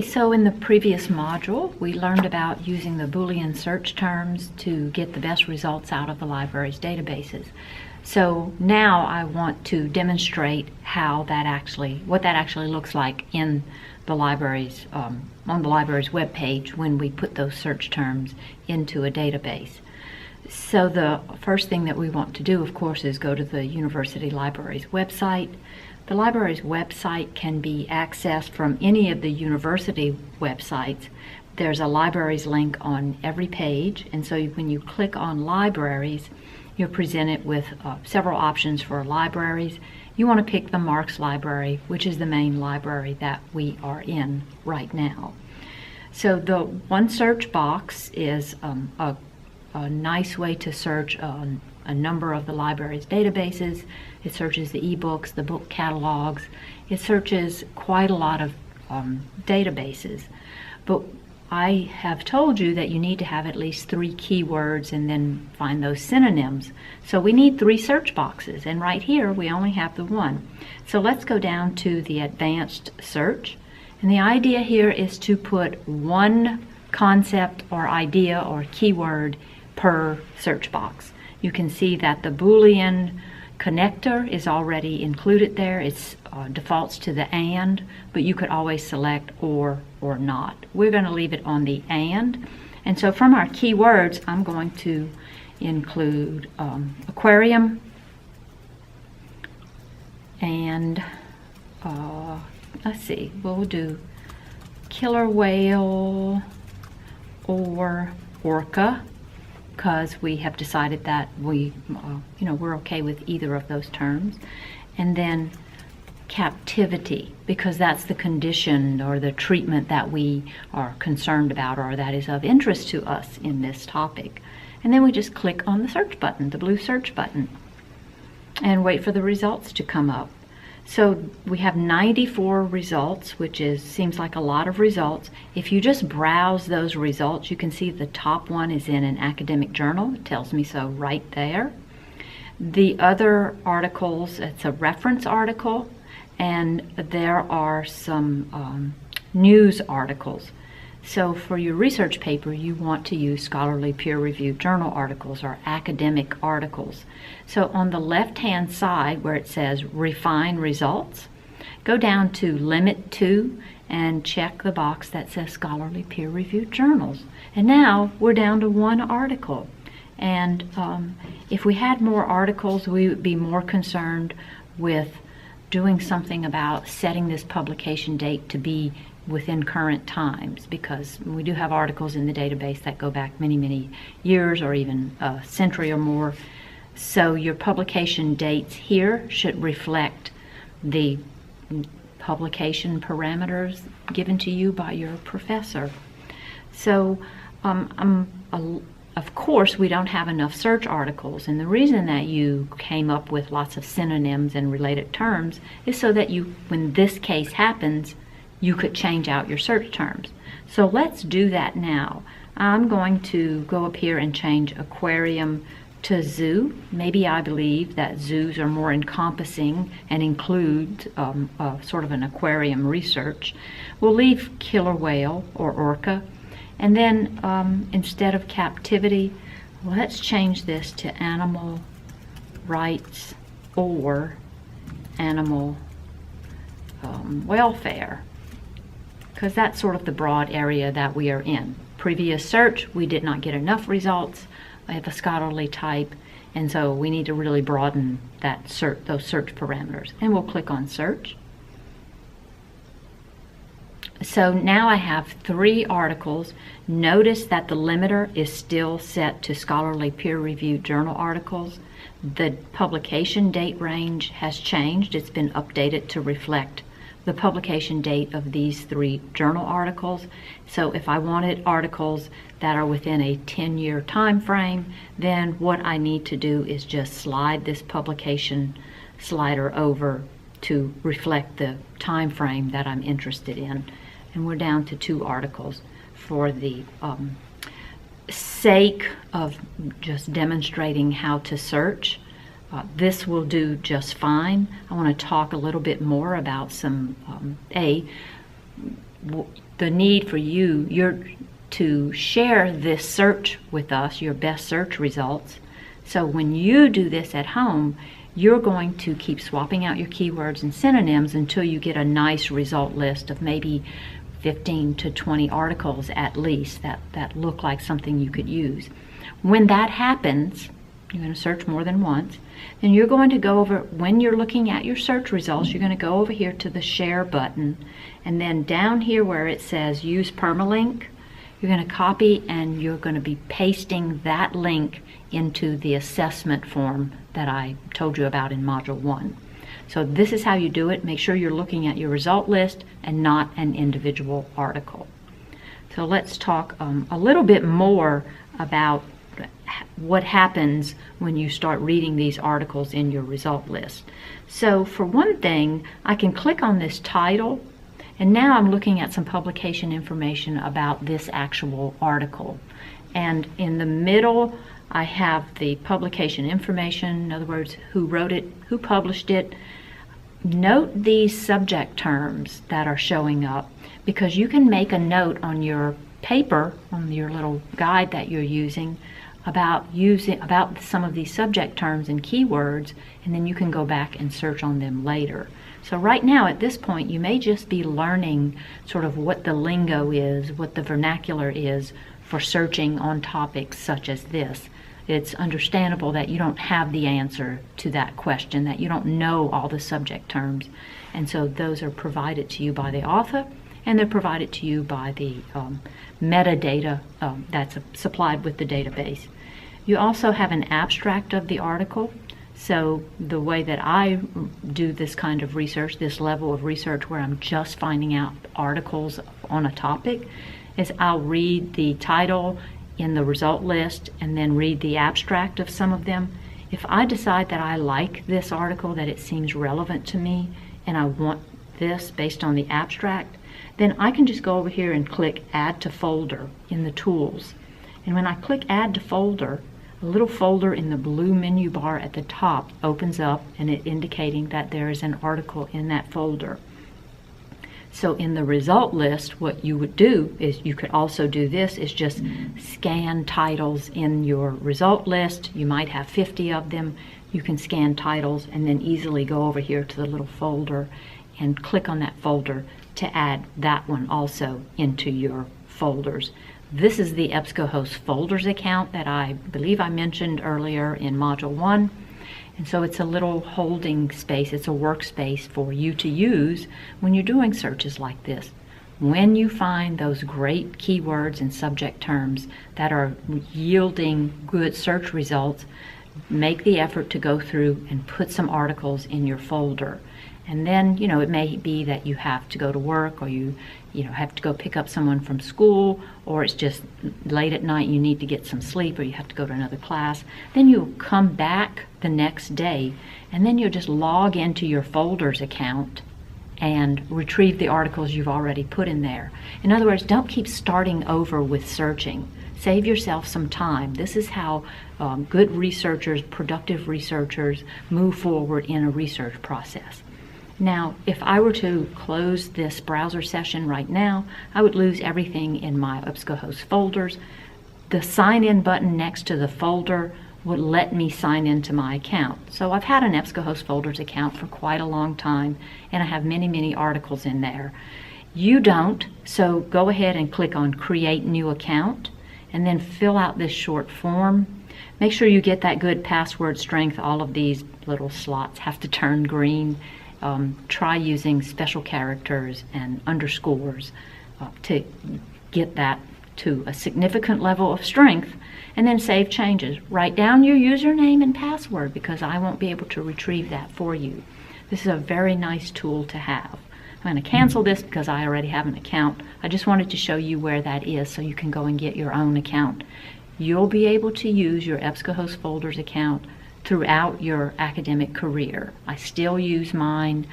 So in the previous module, we learned about using the Boolean search terms to get the best results out of the library's databases. So now I want to demonstrate what that actually looks like in the library's on the library's web page when we put those search terms into a database. So the first thing that we want to do, of course, is go to the university library's website. The library's website can be accessed from any of the university websites. There's a libraries link on every page, and so when you click on libraries, you're presented with several options for libraries. You want to pick the Marks Library, which is the main library that we are in right now. So the one search box is a nice way to search a number of the library's databases. It searches the ebooks, the book catalogs. It searches quite a lot of databases. But I have told you that you need to have at least 3 keywords and then find those synonyms. So we need 3 search boxes, and right here we only have the one. So let's go down to the advanced search. And the idea here is to put one concept or idea or keyword per search box. You can see that the Boolean connector is already included there. It defaults to the and, but you could always select or not. We're going to leave it on the and so from our keywords, I'm going to include aquarium and let's see, we'll do killer whale or orca, because we have decided that we're okay with either of those terms. And then captivity, because that's the condition or the treatment that we are concerned about or that is of interest to us in this topic. And then we just click on the search button, the blue search button, and wait for the results to come up. So we have 94 results, which seems like a lot of results. If you just browse those results, you can see the top one is in an academic journal. It tells me so right there. The other articles, it's a reference article, and there are some news articles. So for your research paper, you want to use scholarly peer-reviewed journal articles or academic articles. So on the left-hand side where it says Refine Results, go down to Limit To and check the box that says Scholarly Peer-Reviewed Journals. And now we're down to 1 article. And if we had more articles, we would be more concerned with doing something about setting this publication date to be within current times, because we do have articles in the database that go back many, many years or even a century or more. So your publication dates here should reflect the publication parameters given to you by your professor. So of course we don't have enough search articles, and the reason that you came up with lots of synonyms and related terms is so that you, when this case happens, you could change out your search terms. So let's do that now. I'm going to go up here and change aquarium to zoo. Maybe I believe that zoos are more encompassing and include sort of an aquarium research. We'll leave killer whale or orca, and then instead of captivity, let's change this to animal rights or animal welfare, because that's sort of the broad area that we are in. Previous search, we did not get enough results of a scholarly type, and so we need to really broaden that those search parameters. And we'll click on search. So now I have 3 articles. Notice that the limiter is still set to scholarly peer-reviewed journal articles. The publication date range has changed. It's been updated to reflect the publication date of these 3 journal articles. So if I wanted articles that are within a 10-year time frame, then what I need to do is just slide this publication slider over to reflect the time frame that I'm interested in. And we're down to 2 articles. For the sake of just demonstrating how to search, this will do just fine. I want to talk a little bit more about some the need for you to share this search with us, your best search results. So when you do this at home, you're going to keep swapping out your keywords and synonyms until you get a nice result list of maybe 15 to 20 articles at least that look like something you could use. When that happens, you're going to search more than once, then you're going to go over, when you're looking at your search results, you're going to go over here to the share button, and then down here where it says use permalink, you're going to copy and you're going to be pasting that link into the assessment form that I told you about in Module 1. So this is how you do it. Make sure you're looking at your result list and not an individual article. So let's talk a little bit more about what happens when you start reading these articles in your result list. So for one thing, I can click on this title, and now I'm looking at some publication information about this actual article. And in the middle, I have the publication information, in other words, who wrote it, who published it. Note these subject terms that are showing up, because you can make a note on your paper, on your little guide that you're using, about some of these subject terms and keywords, and then you can go back and search on them later. So right now at this point you may just be learning sort of what the lingo is, what the vernacular is for searching on topics such as this. It's understandable that you don't have the answer to that question, that you don't know all the subject terms, and so those are provided to you by the author, and they're provided to you by the metadata that's supplied with the database. You also have an abstract of the article. So the way that I do this kind of research, this level of research where I'm just finding out articles on a topic, is I'll read the title in the result list and then read the abstract of some of them. If I decide that I like this article, that it seems relevant to me, and I want this based on the abstract, then I can just go over here and click Add to Folder in the Tools. And when I click Add to Folder, a little folder in the blue menu bar at the top opens up, and it indicating that there is an article in that folder. So in the result list, what you would do is, you could also do this, is just scan titles in your result list. You might have 50 of them. You can scan titles and then easily go over here to the little folder and click on that folder to add that one also into your folders. This is the Ebscohost Folders account that I believe I mentioned earlier in Module 1. And so it's a little holding space, it's a workspace for you to use when you're doing searches like this. When you find those great keywords and subject terms that are yielding good search results, make the effort to go through and put some articles in your folder. And then, it may be that you have to go to work, or you have to go pick up someone from school, or it's just late at night, you need to get some sleep, or you have to go to another class. Then you'll come back the next day, and then you'll just log into your folders account and retrieve the articles you've already put in there. In other words, don't keep starting over with searching. Save yourself some time. This is how good researchers, productive researchers, move forward in a research process. Now, if I were to close this browser session right now, I would lose everything in my Ebscohost folders. The sign in button next to the folder would let me sign into my account. So I've had an Ebscohost Folders account for quite a long time, and I have many, many articles in there. You don't, so go ahead and click on Create New Account, and then fill out this short form. Make sure you get that good password strength. All of these little slots have to turn green. Try using special characters and underscores to get that to a significant level of strength, and then save changes. Write down your username and password, because I won't be able to retrieve that for you. This is a very nice tool to have. I'm going to cancel this because I already have an account. I just wanted to show you where that is so you can go and get your own account. You'll be able to use your Ebscohost Folders account throughout your academic career. I still use mine,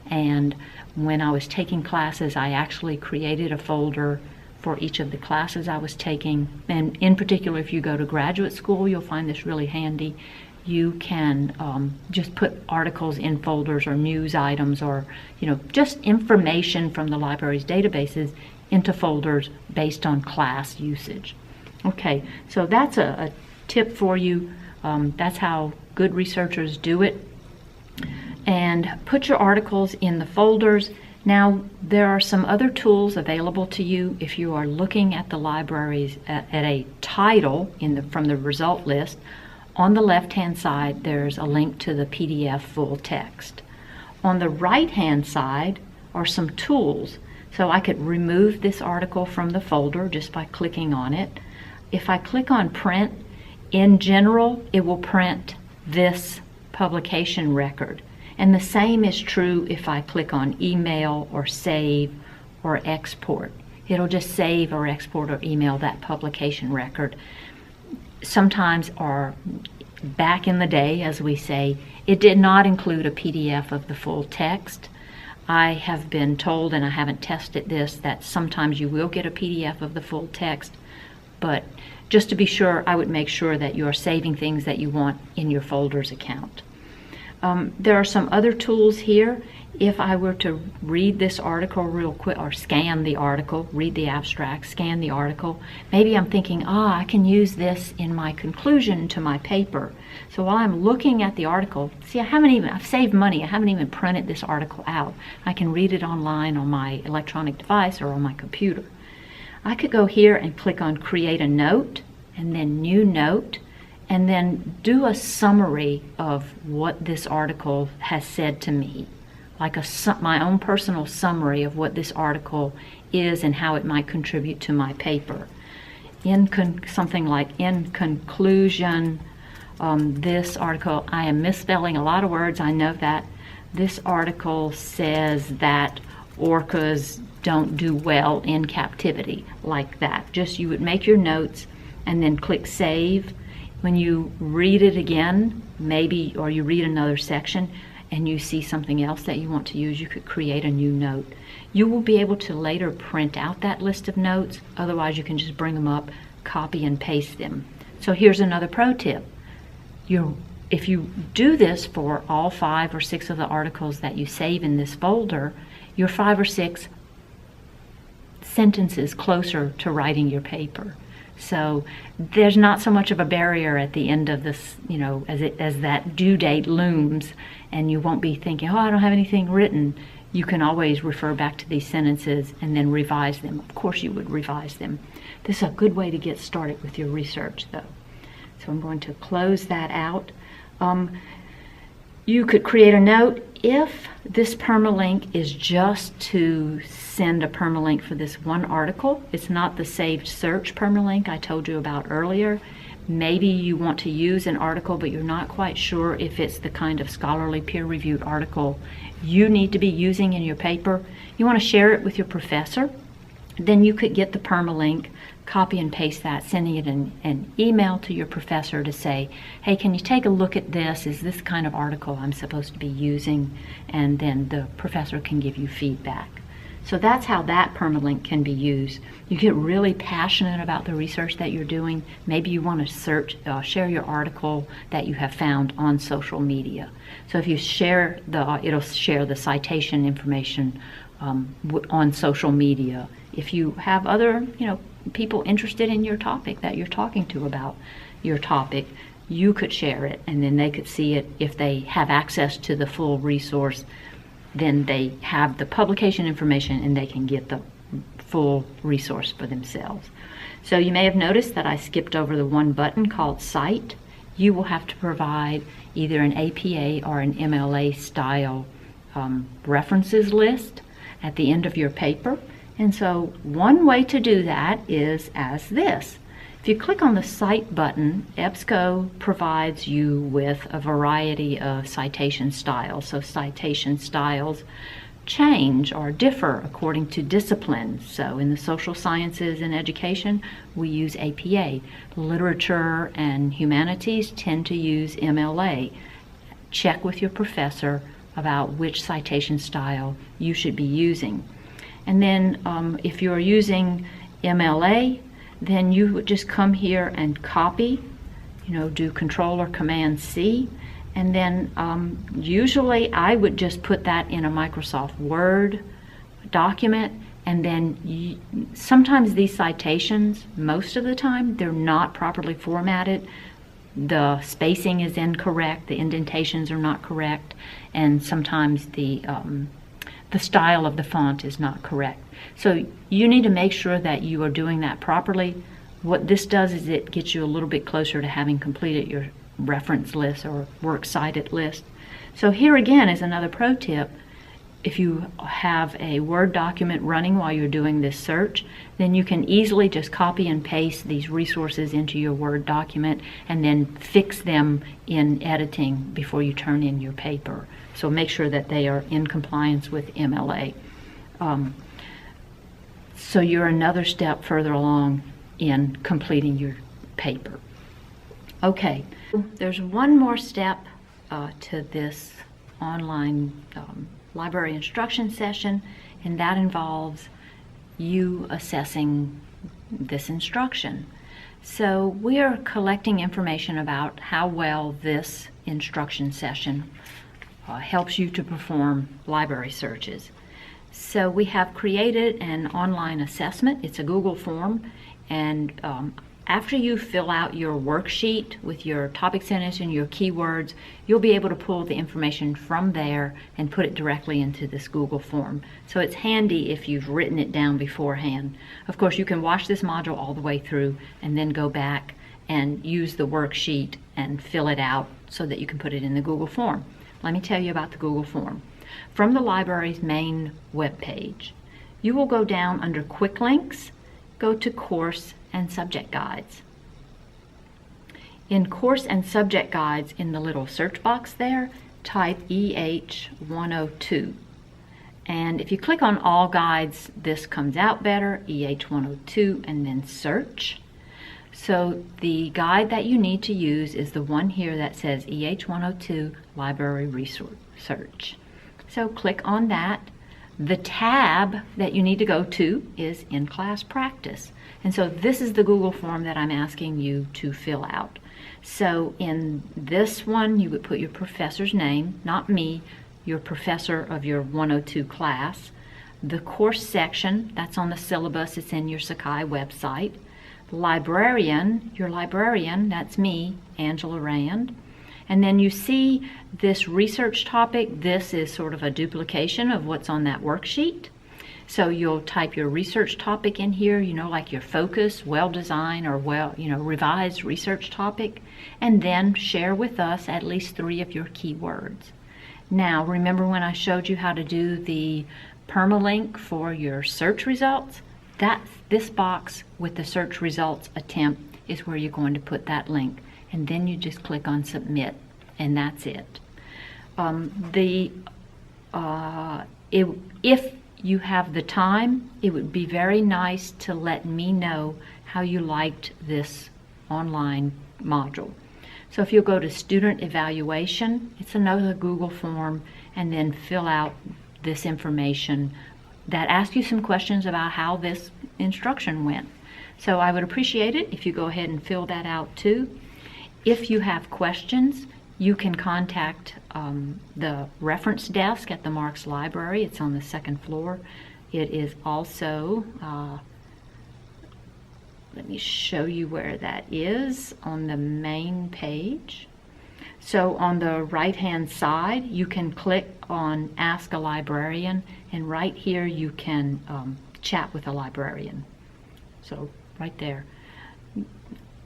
and when I was taking classes, I actually created a folder for each of the classes I was taking. And in particular, if you go to graduate school, you'll find this really handy. You can just put articles in folders, or news items, or just information from the library's databases into folders based on class usage. Okay, so that's a tip for you. That's how good researchers do it. And put your articles in the folders. Now, there are some other tools available to you if you are looking at the libraries at a title from the result list. On the left-hand side, there's a link to the PDF full text. On the right-hand side are some tools. So I could remove this article from the folder just by clicking on it. If I click on print, in general, it will print this publication record. And the same is true if I click on email or save or export. It'll just save or export or email that publication record. Sometimes, or back in the day, as we say, it did not include a PDF of the full text. I have been told, and I haven't tested this, that sometimes you will get a PDF of the full text, but just to be sure, I would make sure that you are saving things that you want in your folders account. There are some other tools here. If I were to read this article real quick, or scan the article, read the abstract, scan the article, maybe I'm thinking, I can use this in my conclusion to my paper. So while I'm looking at the article, see, I've saved money. I haven't even printed this article out. I can read it online on my electronic device or on my computer. I could go here and click on Create a Note, and then New Note, and then do a summary of what this article has said to me, like my own personal summary of what this article is and how it might contribute to my paper. Something like, in conclusion, this article, I am misspelling a lot of words, I know that. This article says that orcas don't do well in captivity, like that. Just you would make your notes and then click Save. When you read it again, maybe, or you read another section and you see something else that you want to use, you could create a new note. You will be able to later print out that list of notes. Otherwise, you can just bring them up, copy and paste them. So here's another pro tip. If you do this for all 5 or 6 of the articles that you save in this folder, you're 5 or 6 sentences closer to writing your paper. So there's not so much of a barrier at the end of this, as that due date looms, and you won't be thinking, I don't have anything written. You can always refer back to these sentences and then revise them. Of course you would revise them. This is a good way to get started with your research, though. So I'm going to close that out. You could create a note. If this permalink is just to send a permalink for this one article, it's not the saved search permalink I told you about earlier. Maybe you want to use an article, but you're not quite sure if it's the kind of scholarly peer-reviewed article you need to be using in your paper. You want to share it with your professor. Then you could get the permalink, copy and paste that, sending it in an email to your professor to say, hey, can you take a look at this? Is this kind of article I'm supposed to be using? And then the professor can give you feedback. So that's how that permalink can be used. You get really passionate about the research that you're doing. Maybe you want to share your article that you have found on social media. So if you share it'll share the citation information on social media. If you have other, people interested in your topic that you're talking to about your topic, you could share it, and then they could see it. If they have access to the full resource, then they have the publication information and they can get the full resource for themselves. So you may have noticed that I skipped over the one button called Cite. You will have to provide either an APA or an MLA style references list at the end of your paper. And so one way to do that is as this. If you click on the Cite button, EBSCO provides you with a variety of citation styles. So citation styles change or differ according to discipline. So in the social sciences and education, we use APA. Literature and humanities tend to use MLA. Check with your professor about which citation style you should be using. And then if you're using MLA, then you would just come here and copy, do Control or Command C, and then usually I would just put that in a Microsoft Word document and then sometimes these citations, most of the time, they're not properly formatted. The spacing is incorrect, the indentations are not correct, and sometimes the style of the font is not correct. So you need to make sure that you are doing that properly. What this does is it gets you a little bit closer to having completed your reference list or works cited list. So here again is another pro tip. If you have a Word document running while you're doing this search, then you can easily just copy and paste these resources into your Word document and then fix them in editing before you turn in your paper. So make sure that they are in compliance with MLA. So you're another step further along in completing your paper. Okay, there's one more step to this online library instruction session, and that involves you assessing this instruction. So we are collecting information about how well this instruction session helps you to perform library searches. So we have created an online assessment. It's a Google form, and after you fill out your worksheet with your topic sentence and your keywords, you'll be able to pull the information from there and put it directly into this Google form. So it's handy if you've written it down beforehand. Of course, you can watch this module all the way through and then go back and use the worksheet and fill it out so that you can put it in the Google form. Let me tell you about the Google form. From the library's main web page, you will go down under Quick Links, go to Course and Subject Guides. In Course and Subject Guides, in the little search box there, type EH102. And if you click on All Guides, this comes out better, EH102, and then Search. So the guide that you need to use is the one here that says EH102 Library Resource Search. So click on that. The tab that you need to go to is In-Class Practice. And so this is the Google form that I'm asking you to fill out. So in this one, you would put your professor's name, not me, your professor of your 102 class. The course section, that's on the syllabus, it's in your Sakai website. Librarian, your librarian, that's me, Angela Rand. And then you see this research topic. This is sort of a duplication of what's on that worksheet. So you'll type your research topic in here, like your focus, well-designed, or revised research topic, and then share with us at least 3 of your keywords. Now, remember when I showed you how to do the permalink for your search results? This box with the search results attempt is where you're going to put that link. And then you just click on Submit, and that's it. If you have the time, it would be very nice to let me know how you liked this online module. So if you'll go to Student Evaluation, it's another Google form, and then fill out this information that asks you some questions about how this instruction went. So I would appreciate it if you go ahead and fill that out too. If you have questions, you can contact the reference desk at the Marks Library. It's on the 2nd floor. It is also, let me show you where that is on the main page. So on the right-hand side, you can click on Ask a Librarian, and right here you can chat with a librarian. So right there.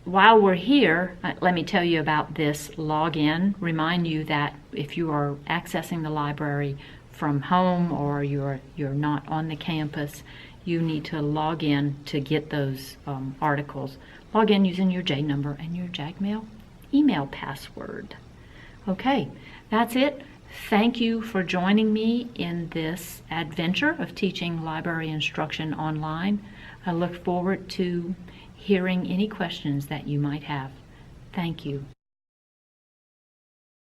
While we're here, let me tell you about this login. Remind you that if you are accessing the library from home or you're not on the campus, you need to log in to get those articles. Log in using your J number and your Jagmail email password. Okay, that's it. Thank you for joining me in this adventure of teaching library instruction online. I look forward to hearing any questions that you might have. Thank you.